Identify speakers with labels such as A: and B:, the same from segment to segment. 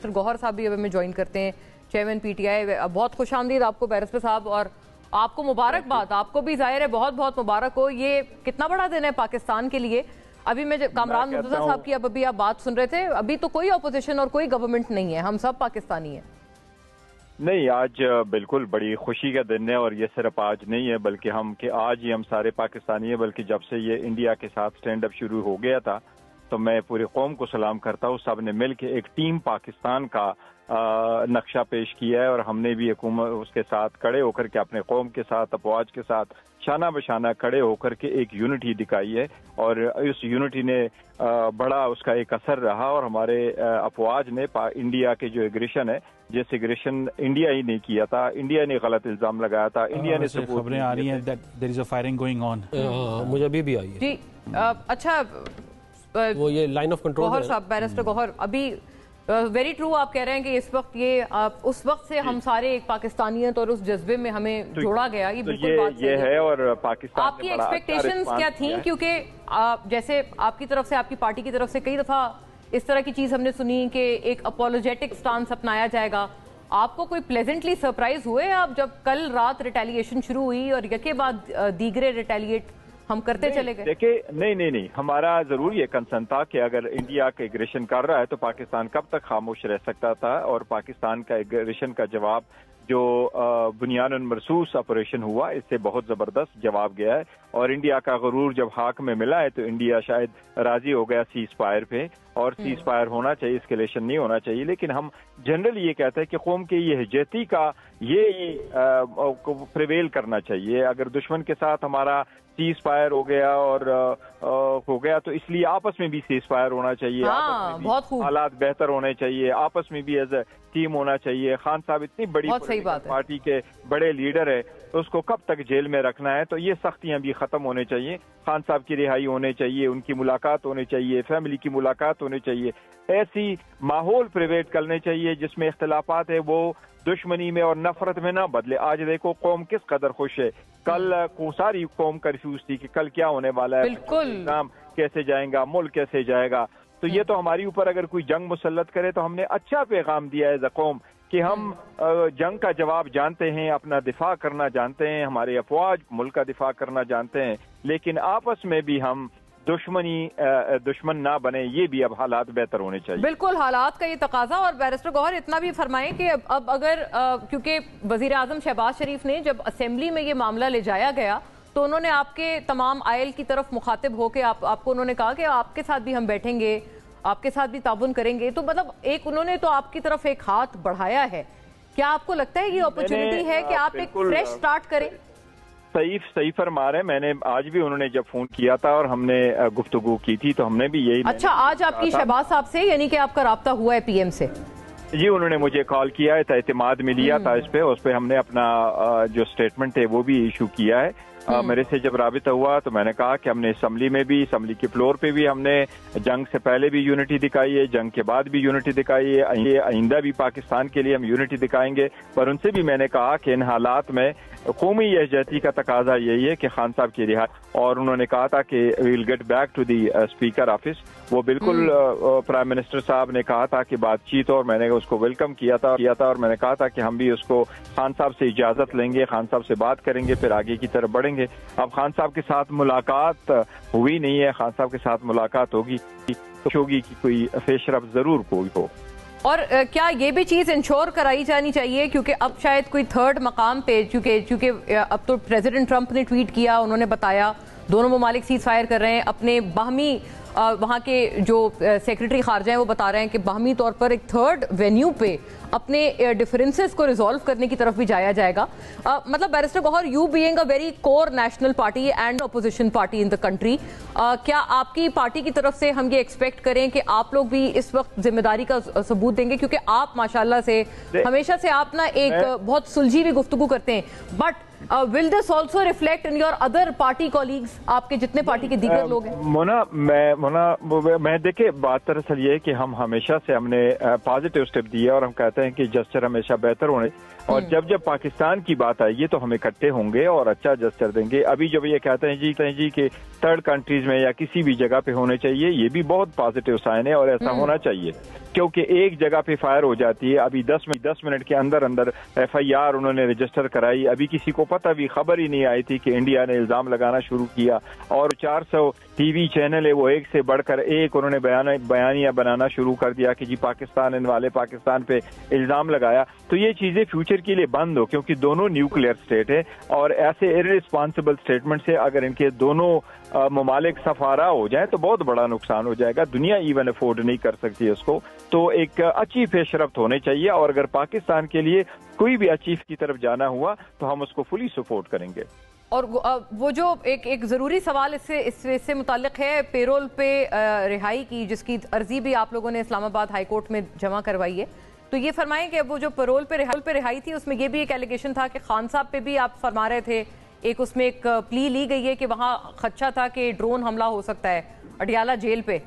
A: Barrister Gauhar साहब भी अब हमें ज्वाइन करते हैं, चेयरमैन पीटीआई। बहुत खुश आमदीद आपको बैरिस्टर साहब, और आपको मुबारकबाद, आपको भी जाहिर है बहुत बहुत मुबारक हो। ये कितना बड़ा दिन है पाकिस्तान के लिए। अभी मैं कामरान मुर्तज़ा साहब की अभी आप बात सुन रहे थे, अभी तो कोई अपोजिशन और कोई गवर्नमेंट नहीं है, हम सब पाकिस्तानी हैं।
B: नहीं, आज बिल्कुल बड़ी खुशी का दिन है, और ये सिर्फ आज नहीं है बल्कि आज ही हम सारे पाकिस्तानी हैं। बल्कि जब से ये इंडिया के साथ स्टैंड अप शुरू हो गया था तो मैं पूरी कौम को सलाम करता हूँ। सब ने मिल के एक टीम पाकिस्तान का नक्शा पेश किया है, और हमने भी हुकूमत उसके साथ खड़े होकर के अपने कौम के साथ, अफवाज के साथ शाना बशाना खड़े होकर के एक यूनिटी दिखाई है, और इस यूनिटी ने बड़ा उसका एक असर रहा। और हमारे अफवाज ने इंडिया के जो एग्रेशन है, जिस एग्रेशन इंडिया ही नहीं किया था, इंडिया ने गलत इल्जाम लगाया था, इंडिया ने
C: खबरें आ रही हैं that there is a firing going on.
D: मुझे अभी भी आई है
A: जी। अच्छा,
D: वो ये लाइन ऑफ कंट्रोल
A: गौहर साहब, बैरिस्टर गौहर, अभी वेरी ट्रू आप कह रहे हैं कि इस वक्त ये उस वक्त से हम सारे एक पाकिस्तानियत और उस जज्बे में हमें जोड़ा गया, ये बिल्कुल बात
B: ये है। और पाकिस्तान
A: आपकी एक्सपेक्टेशंस क्या थी? क्योंकि जैसे आपकी तरफ से, आपकी पार्टी की तरफ से कई दफा इस तरह की चीज हमने सुनी कि एक अपोलोजेटिक स्टांस अपनाया जाएगा। आपको कोई प्लेजेंटली सरप्राइज हुए आप जब कल रात रिटेलिएशन शुरू हुई और यके बाद दीगरे रिटेलिएट हम करते चले गए?
B: देखिए, नहीं, हमारा जरूर ये कंसर्न था कि अगर इंडिया का एग्रेशन कर रहा है तो पाकिस्तान कब तक खामोश रह सकता था। और पाकिस्तान का एग्रेशन का जवाब जो बुनियादन मरसूस ऑपरेशन हुआ, इससे बहुत जबरदस्त जवाब गया है। और इंडिया का गरूर जब हाक में मिला है तो इंडिया शायद राजी हो गया सीज फायर पे, और सीज फायर होना चाहिए, एस्केलेशन नहीं होना चाहिए। लेकिन हम जनरली ये कहते हैं कि कौम के ये यहजती का ये प्रिवेल करना चाहिए। अगर दुश्मन के साथ हमारा सीज फायर हो गया और हो गया तो इसलिए आपस में भी सीज फायर होना चाहिए, आपस में भी हालात बेहतर होने चाहिए, आपस में भी एज ए टीम होना चाहिए। खान साहब इतनी बड़ी पार्टी के बड़े लीडर है, तो उसको कब तक जेल में रखना है? तो ये सख्तियां भी खत्म होने चाहिए। खान साहब की रिहाई होने चाहिए, उनकी मुलाकात होनी चाहिए, फैमिली की मुलाकात होनी चाहिए। ऐसी माहौल प्रिवेट करने चाहिए जिसमें इख्तिलाफात है वो दुश्मनी में और नफरत में ना बदले। आज देखो कौम किस कदर खुश है। कल को सारी कौम कंफ्यूज थी कि कल क्या होने वाला है, नाम कैसे जाएगा, मुल्क कैसे जाएगा। तो ये तो हमारे ऊपर अगर कोई जंग मुसल्लत करे तो हमने अच्छा पैगाम दिया है कौम कि हम जंग का जवाब जानते हैं, अपना दिफा करना जानते हैं, हमारे अफवाज मुल्क का दिफा करना जानते हैं, लेकिन आपस में भी हम दुश्मन ना बने। ये भी अब हालात बेहतर होने चाहिए।
A: बिल्कुल, हालात का ये तकाजा। और बैरिस्टर गौहर इतना भी फरमाएं कि अब अगर क्योंकि वजीर आजम शहबाज शरीफ ने जब असेंबली में ये मामला ले जाया गया तो उन्होंने आपके तमाम आयल की तरफ मुखातिब होकर आपको उन्होंने कहा कि आपके साथ भी हम बैठेंगे, आपके साथ भी ताबुन करेंगे। तो मतलब एक उन्होंने तो आपकी तरफ एक हाथ बढ़ाया है। क्या आपको लगता है ये अपॉर्चुनिटी है कि आप एक फ्रेश स्टार्ट करें?
B: सही फरमा रहे हैं। मैंने आज भी उन्होंने जब फोन किया था और हमने गुफ्तगू की थी तो हमने भी यही।
A: अच्छा, आज आपकी शहबाज साहब से यानी कि आपका राब्ता हुआ है पीएम से?
B: जी, उन्होंने मुझे कॉल किया है, एतमाद में लिया था इस पे हमने अपना जो स्टेटमेंट है वो भी इशू किया है। मेरे से जब राबिता हुआ तो मैंने कहा कि हमने असम्बली में भी, असम्बली के फ्लोर पे भी हमने जंग से पहले भी यूनिटी दिखाई है, जंग के बाद भी यूनिटी दिखाई है, आइंदा भी पाकिस्तान के लिए हम यूनिटी दिखाएंगे। पर उनसे भी मैंने कहा कि इन हालात में कौमी यहजती का तकाजा यही है कि खान साहब की रिहाई। और उन्होंने कहा था कि will get back to the speaker office. वो बिल्कुल प्राइम मिनिस्टर साहब ने कहा था कि बातचीत, और मैंने उसको वेलकम किया था और मैंने कहा था कि हम भी उसको खान साहब से इजाजत लेंगे, खान साहब से बात करेंगे, फिर आगे की तरफ बढ़ेंगे। अब खान साहब के साथ मुलाकात हुई नहीं है, खान साहब के साथ मुलाकात होगी तो होगी कि कोई पेशरफ जरूर कोई हो।
A: और क्या ये भी चीज इंश्योर कराई जानी चाहिए क्योंकि अब शायद कोई थर्ड मकाम पे, क्योंकि अब तो प्रेसिडेंट ट्रंप ने ट्वीट किया, उन्होंने बताया दोनों ममालिक सीज फायर कर रहे हैं, अपने बाहमी वहाँ के जो सेक्रेटरी खारजा हैं वो बता रहे हैं कि बाहमी तौर पर एक थर्ड वेन्यू पे अपने डिफरेंसेस को रिजॉल्व करने की तरफ भी जाया जाएगा। मतलब barrister Gohar, you being a very core national party and opposition party in the country, क्या आपकी पार्टी की तरफ से हम ये एक्सपेक्ट करें कि आप लोग भी इस वक्त जिम्मेदारी का सबूत देंगे? क्योंकि आप माशाल्लाह से हमेशा से आप ना एक बहुत सुलझी हुई गुफ्तगू करते हैं, but will this also reflect in your other party colleagues, आपके जितने पार्टी के दीगर लोग हैं?
B: मोना मैं देखिए, बात दरअसल ये है कि हम हमेशा से हमने पॉजिटिव स्टेप दिए और हम कहते हैं कि जस्चर हमेशा बेहतर होने, और जब जब पाकिस्तान की बात आएगी तो हम इकट्ठे होंगे और अच्छा जस्चर देंगे। अभी जब ये कहते हैं जी कि थर्ड कंट्रीज में या किसी भी जगह पे होने चाहिए, ये भी बहुत पॉजिटिव साइन है और ऐसा होना चाहिए, क्योंकि एक जगह पे फायर हो जाती है। अभी 10 मिनट के अंदर अंदर FIR उन्होंने रजिस्टर कराई। अभी किसी को पता भी खबर ही नहीं आई थी कि इंडिया ने इल्जाम लगाना शुरू किया, और 400 TV चैनल है वो एक से बढ़कर एक उन्होंने बयानिया बनाना शुरू कर दिया कि जी पाकिस्तान वाले पाकिस्तान पे इल्जाम लगाया। तो ये चीजें फ्यूचर के लिए बंद हो, क्योंकि दोनों न्यूक्लियर स्टेट है, और ऐसे इररिस्पॉन्सिबल स्टेटमेंट से अगर इनके दोनों ममालिक सफारा हो जाए तो बहुत बड़ा नुकसान हो जाएगा। दुनिया इवन अफोर्ड नहीं कर सकती इसको। तो एक अच्छी पेशरफ्त होनी चाहिए, और अगर पाकिस्तान के लिए कोई भी अचीव की तरफ जाना हुआ तो हम उसको फुली सपोर्ट करेंगे।
A: और वो जो एक ज़रूरी सवाल इससे मुताल्लिक है पेरोल पे रिहाई की, जिसकी अर्जी भी आप लोगों ने इस्लामाबाद हाई कोर्ट में जमा करवाई है। तो ये फरमाएं कि वो जो पेरोल पे रिहाई थी उसमें ये भी एक एलिगेशन था कि खान साहब पे भी आप फरमा रहे थे, एक उसमें एक प्ली ली गई है कि वहाँ खदशा था कि ड्रोन हमला हो सकता है अडियाला जेल पे,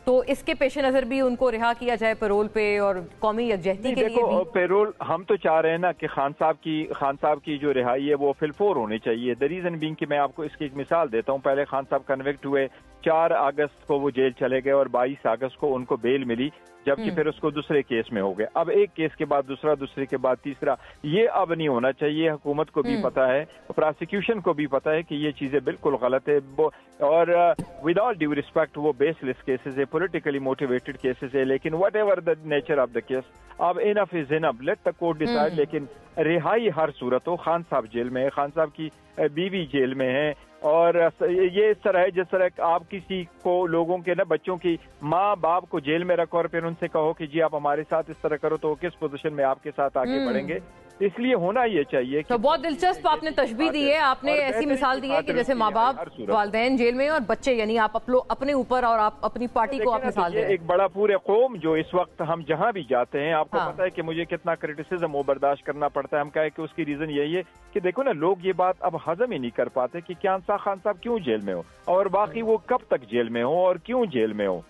A: तो इसके पेश नज़र भी उनको रिहा किया जाए पेरोल पे और कौमी यकजहती के लिए भी।
B: पेरोल हम तो चाह रहे हैं ना कि खान साहब की जो रिहाई है वो फिलफोर होनी चाहिए। द रीजन बीइंग कि मैं आपको इसकी एक मिसाल देता हूँ। पहले खान साहब कन्विक्ट हुए, 4 अगस्त को वो जेल चले गए और 22 अगस्त को उनको बेल मिली, जबकि फिर उसको दूसरे केस में हो गए। अब एक केस के बाद दूसरा, दूसरे के बाद तीसरा, ये अब नहीं होना चाहिए। हुकूमत को भी पता है, प्रोसिक्यूशन को भी पता है कि ये चीजें बिल्कुल गलत है, और विद ऑल ड्यू रिस्पेक्ट वो बेसलेस केसेस है, पॉलिटिकली मोटिवेटेड केसेस है। लेकिन whatever the nature of the case, अब enough is enough, let the court decide. लेकिन रिहाई हर सूरत हो। खान साहब जेल में है, खान साहब की बीवी जेल में है, और ये इस तरह है जिस तरह आप किसी को, लोगों के ना बच्चों की माँ बाप को जेल में रखो और फिर उनसे कहो कि जी आप हमारे साथ इस तरह करो, तो किस पोजीशन में आपके साथ आगे बढ़ेंगे। इसलिए होना ये चाहिए।
A: तो बहुत दिलचस्प आपने तशबीह दी है, आपने ऐसी मिसाल दी है कि जैसे माँ बाप वालिदैन जेल में और बच्चे, यानी आप अपने ऊपर और आप अपनी पार्टी को आप मिसाल दे।
B: एक बड़ा पूरे कौम जो इस वक्त हम जहाँ भी जाते हैं, आपको पता है कि मुझे कितना क्रिटिसिज्म वो बर्दाश्त करना पड़ता है। हम कहें कि उसकी रीजन यही है कि देखो ना, लोग ये बात अब हजम ही नहीं कर पाते कि खान साहब क्यों जेल में हो, और बाकी वो कब तक जेल में हो और क्यों जेल में हो।